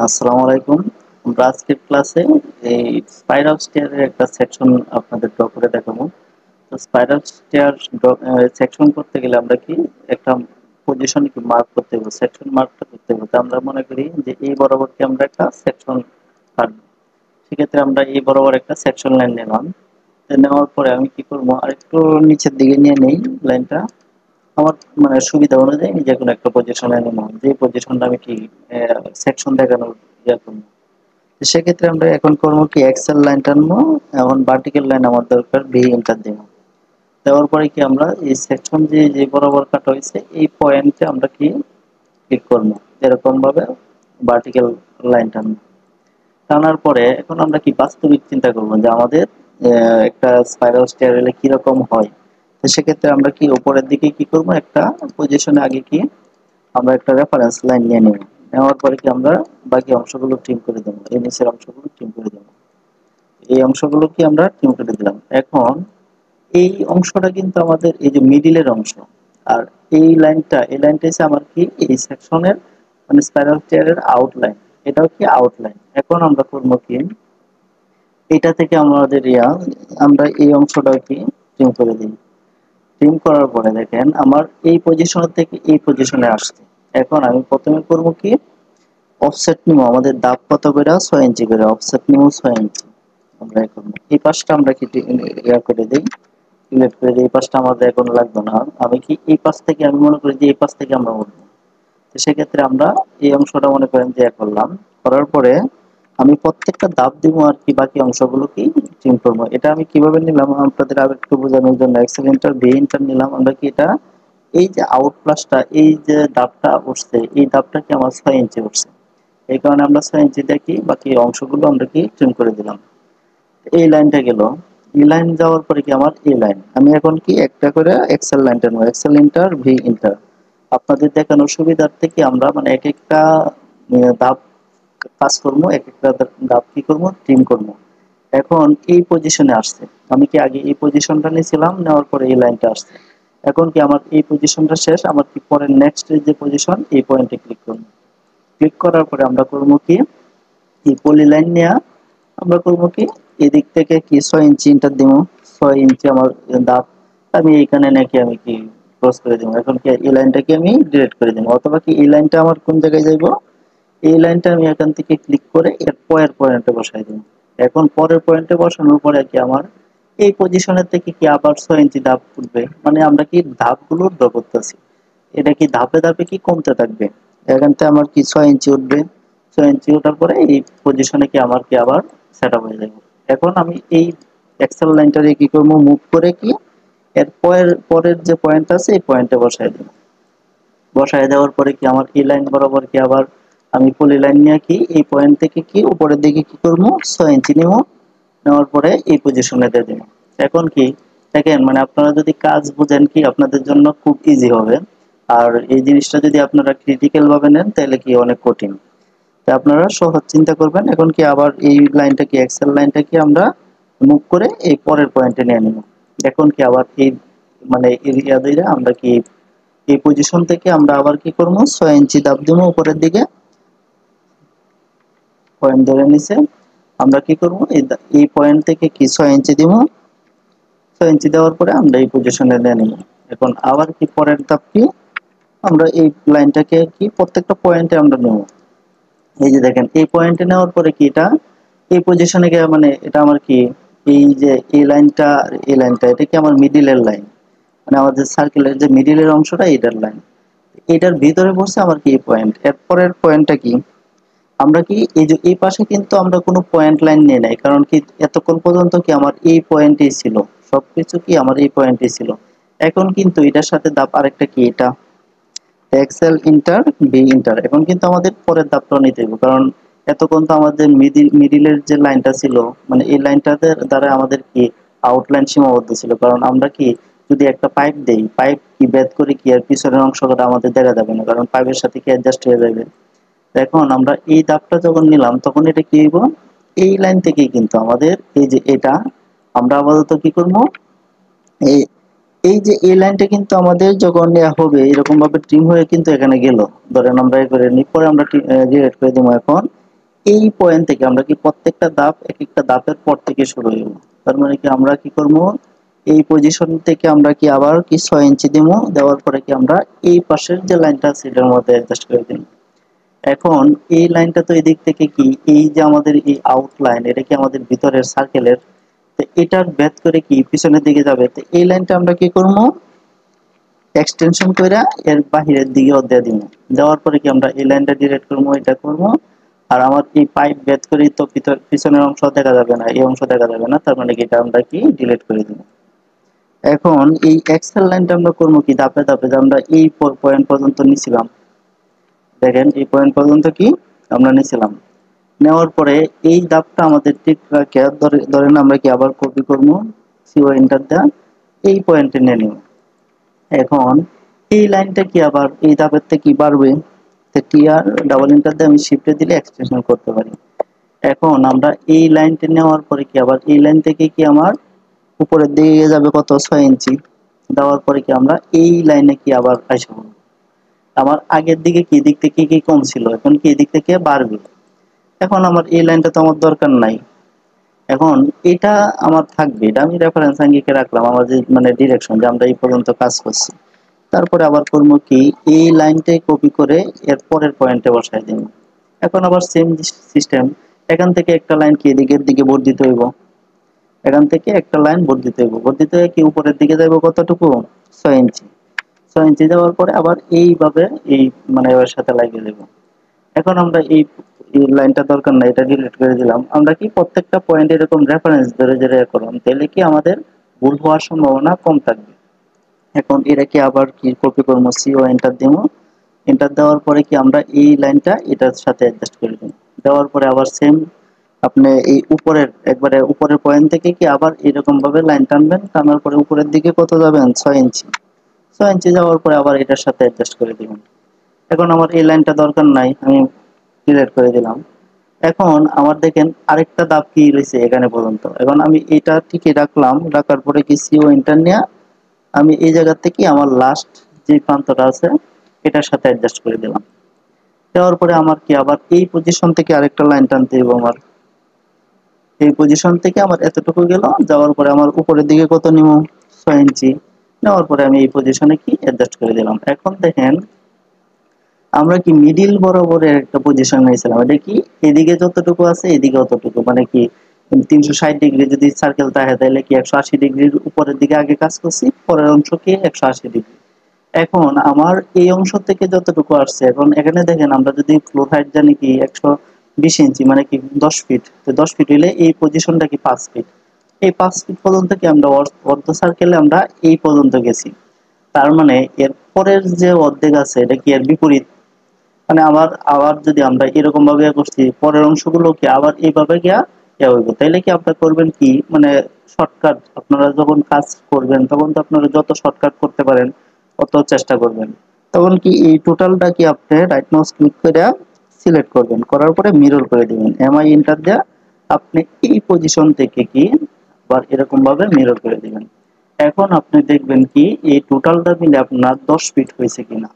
আসসালামু আলাইকুম। আমরা আজকের ক্লাসে এই স্পাইরাল স্টেয়ারের একটা সেকশন আপনাদের ড্র করে দেখাবো। তো স্পাইরাল স্টেয়ার সেকশন করতে গেলে আমরা কি একটা পজিশন কি মার্ক করতে হবে, সেকশন মার্কটা করতে হবে। তো আমরা মনে করি যে এই বরাবর কি আমরা একটা সেকশন কাটবো। সেক্ষেত্রে আমরা এই বরাবর একটা সেকশন লাইন নিলাম। তো নেওয়ার পরে আমি কি করবো, আরেকটু নিচের দিকে নিয়ে নেই লাইনটা। আমার মানে সুবিধা অনুযায়ী আমি যে কোনো একটা পজিশনে নেব, যে পজিশনটা আমি কি সেকশন দেখানোর ইয়ে করবো। তো সেক্ষেত্রে আমরা এখন করবো কি এক্সেল লাইন টানবো। এখন ভার্টিক্যাল লাইন আমার দরকার, ভি এন্টার দেব। দেওয়ার পরে কি আমরা এই সেকশন যে যে বরাবর কাটা হয়েছে এই পয়েন্টে আমরা কি ক্লিক করবো, এরকম ভাবে ভার্টিক্যাল লাইন টানবো। টানার পরে এখন আমরা কি বাস্তবিক চিন্তা করবো যে আমাদের একটা স্পাইরাল স্টাইলে কিরকম হয়। তো সেক্ষেত্রে আমরা কি উপরের দিকে কি করবো, একটা পজিশনে আগে কি আমরা একটা রেফারেন্স লাইন নিয়ে নেব। নেওয়ার পরে কি আমরা বাকি অংশগুলো ট্রিম করে দেবো, এই নিচের অংশগুলো ট্রিম করে দেবো। এই অংশগুলো কি আমরা ট্রিম করে দিলাম। এখন এই অংশটা কিন্তু আমাদের এই যে মিডিলের অংশ। আর এই লাইনটা হচ্ছে আমার কি এই সেকশনের মানে স্পাইরাল টিয়ারের আউটলাইন। এটাও কি আউটলাইন। এখন আমরা করবো কি এটা থেকে আমরা এই অংশটা কি ট্রিম করে দিই। ট্রিম করার পরে দেখেন আমার এই পজিশন থেকে এই পজিশনে আসছে। এখন আমি প্রথমে করব কি অফসেট নিব, আমাদের দাগ কত করে 6 ইঞ্চি করে অফসেট নিব 6 ইঞ্চি। আমরা এখন এই পাশটা আমরা কি ইয়া করে দেই, সিলেক্ট করে দিই। এই পাশটা আমাদের এখন লাগবে না। আমি কি এই পাশ থেকে আমি মনে করি যে এই পাশ থেকে আমরা উঠবো। তো সেক্ষেত্রে আমরা এই অংশটা মনে করেন যে করলাম। করার পরে আমি প্রত্যেকটা ধাপ দিব আর কি বাকি অংশগুলো কি ট্রিম করবো। এটা আমি কিভাবে নিলাম আপনাদের আর একটু বোঝানোর জন্য এক্সেল ইন্টার ভি ইন্টার নিলাম। আমরা কি এটা এই যে আউট প্লাসটা এই যে ধাপটা উঠছে এই ধাপটা কি আমার 6 ইঞ্চি উঠছে। এই কারণে আমরা 6 ইঞ্চি দেখি বাকি অংশগুলো আমরা কি ট্রিম করে দিলাম। এই লাইনটা গেল। এই লাইন যাওয়ার পরে কি আমার এই লাইন আমি এখন কি একটা করে এক্সেল লাইনটা নেব, এক্সেল ইন্টার ভি ইন্টার। আপনাদের দেখানোর সুবিধার্থে কি আমরা মানে এক একটা ধাপ কাজ করবো, এক একটা ধাপ কি করবো ট্রিম করবো। এখন এই পজিশনে আসছে, আমি কি আগে এই পজিশনটা নিয়েছিলাম, নেওয়ার পরে এই লাইনটা আসছে। এখন কি আমার এই পজিশনটা শেষ, আমার কি পরের নেক্সট যে পজিশন এই পয়েন্টে ক্লিক করবো। ক্লিক করার পরে আমরা করবো কি এই পলি লাইন নেওয়া। আমরা করবো কি এদিক থেকে কি 6 ইঞ্চি ইন্টার দিব। 6 ইঞ্চি আমার দাঁত আমি এইখানে নাকি আমি কি ক্রস করে দিব। এখন কি এই লাইনটাকে আমি ডিলিট করে দিব, অথবা কি এই লাইনটা আমার কোন জায়গায় যাইবো, এই লাইনটা আমি এখান থেকে ক্লিক করে এর পরের পয়েন্টে বসাই দিব। এখন পরের পয়েন্টে বসানোর পরে কি আমার এই পজিশনের থেকে কি আবার 6 ইঞ্চি ধাপ উঠবে। মানে আমরা কি ধাপগুলো ড্র করতেছি, এটা কি ধাপে ধাপে কি কমতে থাকবে। এখান থেকে আমার কি 6 ইঞ্চি উঠবে। 6 ইঞ্চি ওঠার পরে এই পজিশনে কি আমার কি আবার সেট আপ হয়ে যাবে। এখন আমি এই এক্সেল লাইনটারে কি করবো, মুভ করে কি এর পরের যে পয়েন্ট আছে এই পয়েন্টে বসাই দেবো। বসায় দেওয়ার পরে কি আমার এই লাইন বরাবর কি আবার আমি পলি লাইন নিয়ে কি এই পয়েন্ট থেকে কি উপরের দিকে কি করবো 6 ইঞ্চি নিব। নেওয়ার পরে এই পজিশনে দিয়ে দেবো। এখন কি দেখেন মানে আপনারা যদি কাজ বুঝেন কি আপনাদের জন্য খুব ইজি হবে। আর এই জিনিসটা যদি আপনারা ক্রিটিক্যাল ভাবে নেন তাহলে কি অনেক কঠিন। তাই আপনারা সহজ চিন্তা করবেন। এখন কি আবার এই লাইনটা কি এক্সেল লাইনটা কি আমরা মুভ করে এই পরের পয়েন্টে নিয়ে নেব। এখন কি আবার এই মানে এরিয়া দিয়ে আমরা কি এই পজিশন থেকে আমরা আবার কি করবো 6 ইঞ্চি দাব দিব উপরের দিকে। পয়েন্ট ধরে নিচে আমরা কি করবো এই পয়েন্ট থেকে কি 6 ইঞ্চি দিব। 6 ইঞ্চি দেওয়ার পরে আমরা এই পজিশনে নিয়ে নিব। এখন আবার কি পরের ধাপ কি আমরা এই লাইনটাকে কি প্রত্যেকটা পয়েন্টে আমরা নেব। এই যে দেখেন এই পয়েন্টে নেওয়ার পরে কি এটা এই পজিশনে গিয়ে মানে এটা আমার কি এই যে এই লাইনটা এটা কি আমার মিডিলের লাইন। মানে আমাদের সার্কেলের যে মিডিলের অংশটা এটার লাইন। এটার ভিতরে বসে আমার কি পয়েন্ট। এরপরের পয়েন্টটা কি আমরা কি এই যে এই পাশে কিন্তু আমরা কোনো পয়েন্ট লাইন নিয়ে নাই, কারণ কি এতক্ষণ পর্যন্ত কি আমার এই পয়েন্টেই ছিল, সবকিছু কি আমার এই পয়েন্টেই ছিল। এখন কিন্তু এটার সাথে ধাপ আরেকটা কি এটা এক্সেল ইন্টার বি ইন্টার। এখন কিন্তু আমাদের পরের ধাপটা নিতে হবে, কারণ এতক্ষণ তো আমাদের মিডিলের যে লাইনটা ছিল মানে এই লাইনটাতে দ্বারা আমাদের কি আউটলাইন সীমাবদ্ধ ছিল। কারণ আমরা কি যদি একটা পাইপ দেই, পাইপ কি বেদ করে কি আর পিছনের অংশটা আমাদের দেখা যাবে না, কারণ পাইপের সাথে কি অ্যাডজাস্ট হয়ে যাবে। এখন আমরা এই ধাপটা যখন নিলাম তখন এটা কি হইব, এই লাইন থেকেই কিন্তু আমাদের এই যে এটা আমরা আপাতত কি করবো এই এই যে এই লাইনটা কিন্তু আমাদের যখন ইয়া হবে এরকম ভাবে ট্রিম হয়ে কিন্তু এখানে গেল। ধরেন আমরা এই করে নি পরে আমরা ডিলিট করে দেবো। এখন এই পয়েন্ট থেকে আমরা কি প্রত্যেকটা ধাপ এক একটা ধাপের পর থেকে শুরু হইব। তার মানে কি আমরা কি করব, এই পজিশন থেকে আমরা কি আবার কি 6 ইঞ্চি দিব, দেওয়ার পরে কি আমরা এই পাশের যে লাইনটা আছে এটার মধ্যে অ্যাডজাস্ট করে দিই। এখন এই লাইনটা তো এদিক থেকে কি এই যে আমাদের এই আউটলাইন, এটা কি আমাদের ভিতরের সার্কেলের, তো এটার ভেদ করে কি পিছনের দিকে যাবে, তো এই লাইনটা আমরা কি করব, এক্সটেনশন কইরা এর বাহিরের দিকে দিয়ে দিব। দেওয়ার পরে কি আমরা এই লাইনটা ডিরেক্ট করব, এটা করব। আর আমার এই পাইপ ভেদ করেই তো পিছনের অংশ দেখা যাবে না, এই অংশ দেখা যাবে না, তার মানে কি এটা আমরা কি ডিলিট করে দিব। এখন এই এক্সেল লাইনটা আমরা করব কি ধাপে ধাপে, যে আমরা এই পয়েন্ট পর্যন্ত নিছিলাম, দেখেন এই পয়েন্ট পর্যন্ত কি আমরা নিছিলাম। নেওয়ার পরে এই ধাপটা আমাদের ঠিক রাখে ধরেন আমরা কি আবার কপি করব, সিও এন্টার দেয়া এই পয়েন্টে নিয়ে নিব। এখন এই লাইনটা কি আবার এই ধাপের থেকে কি বাড়বে, তো টিআর ডাবল এন্টার দিয়ে আমি শিফটে দিলে এক্সটেনশন করতে পারি। এখন আমরা এই লাইনটা নেওয়ার পরে কি আবার এই লাইন থেকে কি আমার উপরের দিকে যাবে কত 6 ইঞ্চি, দেওয়ার পরে কি আমরা এই লাইনে কি আবার আসবো, আমার আগের দিকে কি দিক থেকে কি কম ছিল, এখন কি এদিক থেকে বাড়বে। এখন আমার এই লাইনটা তো আমার দরকার নাই, এখন এটা আমার থাকবে, এটা আমি রেফারেন্স আঙ্গিকে রাখলাম, আমার যে মানে ডিরেকশন যে আমরা এই পর্যন্ত কাজ করছি। তারপরে আবার করবো কি এই লাইনটাই কপি করে এর পরের পয়েন্টে বসাই দেব। এখন আবার সেম সিস্টেম, এখান থেকে একটা লাইন কি এদিকের দিকে বর্ধিত হইব, এখান থেকে একটা লাইন বর্ধিত হইব, বর্ধিত হয়ে কি উপরের দিকে যাইব কতটুকু 6 ইঞ্চি, 6 ইঞ্চি যাওয়ার পরে আবার এইভাবে এই মানে এর সাথে লাগিয়ে দেব। এখন আমরা এই লাইনটা দরকার নাই, এটা ডিলিট করে দিলাম। আমরা কি প্রত্যেকটা পয়েন্ট এরকম রেফারেন্স ধরে ধরে করলাম, তাহলে কি আমাদের ভুল হওয়ার সম্ভাবনা কম থাকবে। এখন এটাকে আবার কি কপি করবো, সিও এন্টার দিব। এন্টার দেওয়ার পরে কি আমরা এই লাইনটা এটার সাথে অ্যাডজাস্ট করে দেব। দেওয়ার পরে আবার সেম আপনি এই উপরের একবারে উপরের পয়েন্ট থেকে কি আবার এরকম ভাবে লাইন টানবেন, টানার পরে উপরের দিকে কত যাবেন 6 ইঞ্চি, 6 ইঞ্চি যাওয়ার পরে আবার এটার সাথে অ্যাডজাস্ট করে দিবেন। এখন আমার এই লাইনটা দরকার নাই, আমি ডিলিট করে দিলাম। এখন আমার দেখেন আরেকটা ধাপ কি রয়েছে এখানে পর্যন্ত, এখন আমি এটা ঠিকই রাখলাম, রাখার পরে কি সিও এন্টার নিয়ে আমি এই জায়গা থেকে আমার লাস্ট যে প্রান্তটা আছে এটার সাথে অ্যাডজাস্ট করে দিলাম। দেওয়ার পরে আমার কি আবার এই পজিশন থেকে আরেকটা লাইন টানতে হবে, আমার এই পজিশন থেকে আমার এতটুকু গেল, যাওয়ার পরে আমার উপরের দিকে কত নিব 6 ইঞ্চি, নেওয়ার পরে আমি এই পজিশনে কি অ্যাডজাস্ট করে দিলাম। এখন দেখেন আমরা কি মিডিল বরাবরের একটা পজিশন নিয়েছিলাম, এটা কি এদিকে যতটুকু আছে এদিকে অতটুকু, মানে কি 360 ডিগ্রি যদি সার্কেল থাকে তাহলে কি 180 ডিগ্রির উপরের দিকে আগে কাজ করছি, পরের অংশ কি 180 ডিগ্রি। এখন আমার এই অংশ থেকে যতটুকু আসছে, এখন এখানে দেখেন আমরা যদি ফ্লোর হাইট জানি কি 120 ইঞ্চি, মানে কি 10 ফিট, তো 10 ফিট হইলে এই পজিশনটা কি 5 ফিট, এই 5 ফিট পর্যন্ত কি আমরা অর্ধ সার্কেলে আমরা এই পর্যন্ত গেছি। তার মানে এর পরের যে অর্ধেক আছে এটা কি এর বিপরীত, মানে আবার আবার যদি আমরা এরকম ভাবে করছি পরের অংশগুলোকে আবার এইভাবে গিয়া হইব, তাইলে কি আপনারা করবেন কি মানে শর্টকাট, আপনারা যখন কাজ করবেন তখন তো আপনারা যত শর্টকাট করতে পারেন অত চেষ্টা করবেন। তখন কি এই টোটালটা কি আপনি রাইট মাউস ক্লিক করে সিলেক্ট করবেন, করার পরে মিরর করে দিবেন, এমআই এন্টার দেয়া আপনি এই পজিশন থেকে কি আবার এরকম ভাবে মিরর করে দিবেন। এখন আপনি দেখবেন কি এই টোটালটা মিলে আপনার 10 ফিট হয়েছে কিনা।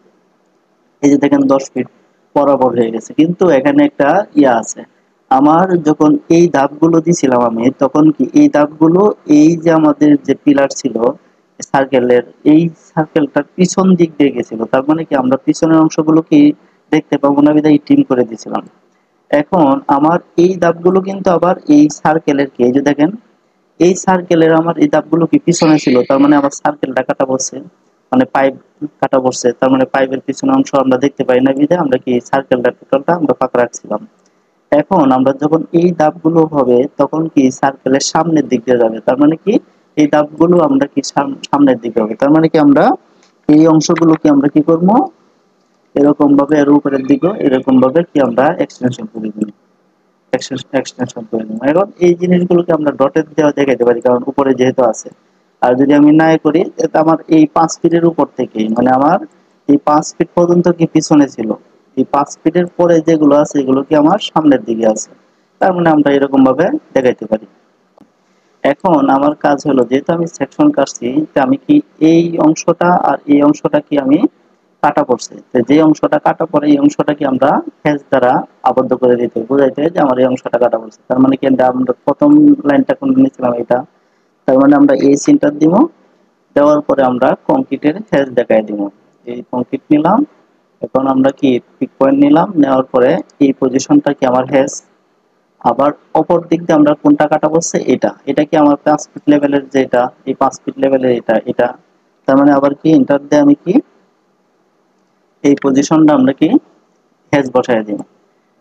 এই যে দেখেন 10 ফিট বরাবর হয়ে গেছে, কিন্তু এখানে একটা ইয়া আছে, আমার যখন এই ধাপগুলো দিছিলাম আমি তখন কি এই ধাপগুলো এই যে আমাদের যে পিলার ছিল সার্কেলের, এই সার্কেলটার পিছন দিক দিয়ে গেছিল, তার মানে কি আমরা পিছনের অংশগুলো কি দেখতে পাবো না, বিধায় টিম করে দিয়েছিলাম। এখন আমার এই ধাপগুলো কিন্তু আবার এই সার্কেলের কি এই যে দেখেন এই সার্কেলের আমার এই ধাপগুলো কি পিছনে ছিল, তার মানে আমার সার্কেলটা কাটা পড়ছে, মানে পাইপ কাটা পড়ছে, তার মানে পাইপের পিছনের অংশ আমরা দেখতে পাই না বিধায় আমরা কি সার্কেলটা টোটালটা আমরা ফাঁকা রাখছিলাম। এখন আমরা যখন এই ধাপগুলো হবে তখন কি সার্কেলের সামনের দিক দিয়ে যাবে, তার মানে কি এই ধাপগুলো আমরা কি সামনের দিকে হবে, তার মানে কি আমরা এই অংশগুলোকে আমরা কি করবো এরকম ভাবে এর উপরের দিকে এরকম ভাবে কি আমরা এক্সটেনশন করে দিই, এক্সটেনশন করে নিব। এখন এই জিনিসগুলোকে আমরা ডটের দেওয়া দেখাইতে পারি, কারণ উপরে যেহেতু আছে। আর যদি আমি না করি তাহলে আমার এই 5 ফিটের উপর থেকে মানে আমার এই 5 ফিট পর্যন্ত কি পিছনে ছিল, এই 5 ফিটের পরে যেগুলো আছে এগুলো কি আমার সামনের দিকে আছে, তার মানে আমরা এরকম ভাবে দেখাইতে পারি। এখন আমার কাজ হলো যেহেতু আমি সেকশন কাটছি, তা আমি কি এই অংশটা আর এই অংশটা কি আমি কাটা পড়ছে, তো যে অংশটা কাটা পড়ে এই অংশটাকে আমরা হ্যাশ দ্বারা আবদ্ধ করে দিতে বুঝাইতে যে আমার এই অংশটা কাটা পড়ছে। তার মানে কি আমরা প্রথম লাইনটা কোন নিয়েছিলাম এটা, তার মানে আমরা এই সেন্টার দিব, দেওয়ার পরে আমরা কংক্রিটের হ্যাশ দেখাই দিব। এই কংক্রিট নিলাম, এখন আমরা কি পিক পয়েন্ট নিলাম, নেওয়ার পরে এই পজিশনটা কি আমার হ্যাশ, আবার অপর দিক দিয়ে আমরা কোনটা কাটা পড়ছে এটা, এটা কি আমার 5 ফিট লেভেলের, যেটা এই 5 ফিট লেভেলের এটা এটা, তার মানে আবার কি এন্টার দিয়ে আমি কি এই পজিশনটা আমরা কি হ্যাশ বসায় দিব।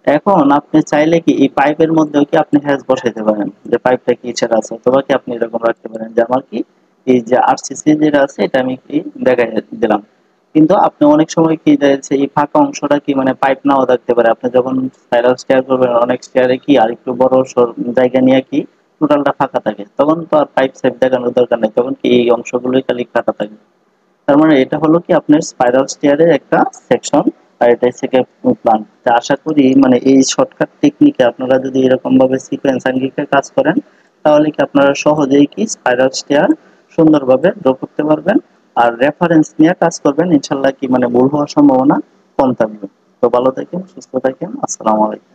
এখন আপনি চাইলে কি এই পাইপের মধ্যেও কি আপনি হ্যাশ বসাইতে পারেন, যে পাইপটা কি ছেড়ে আছে, অথবা কি আপনি এরকম রাখতে পারেন যে আমার কি এই যে আরসিসি যেটা আছে এটা আমি কি দেখাই দিলাম। কিন্তু আপনি অনেক সময় কি যাচ্ছে এই ফাঁকা অংশটা কি মানে পাইপ নাও থাকতে পারে, আপনি যখন স্পাইরাল স্টেয়ার করবেন অনেক স্টেয়ারে কি আর একটু বড় জায়গা নিয়ে কি টোটালটা ফাঁকা থাকে, তখন তো আর পাইপ সেট দেখানোর দরকার নেই, তখন কি এই অংশগুলোই খালি ফাঁকা থাকে। তার মানে এটা হলো কি আপনার স্পাইরাল স্টেয়ারের একটা সেকশন, আর এটা হচ্ছে প্ল্যান। তা আশা করি মানে এই শর্টকাট টেকনিকে আপনারা যদি এরকম ভাবে সিকোয়েন্স আঙ্গিকে কাজ করেন, তাহলে কি আপনারা সহজেই কি স্পাইরাল স্টেয়ার সুন্দরভাবে ড্র করতে পারবেন। আর রেফারেন্স নিয়ে কাজ করবেন, ইনশাল্লাহ কি মানে ভুল হওয়ার সম্ভাবনা কম থাকবে। তো ভালো থাকেন, সুস্থ থাকেন, আসসালামু আলাইকুম।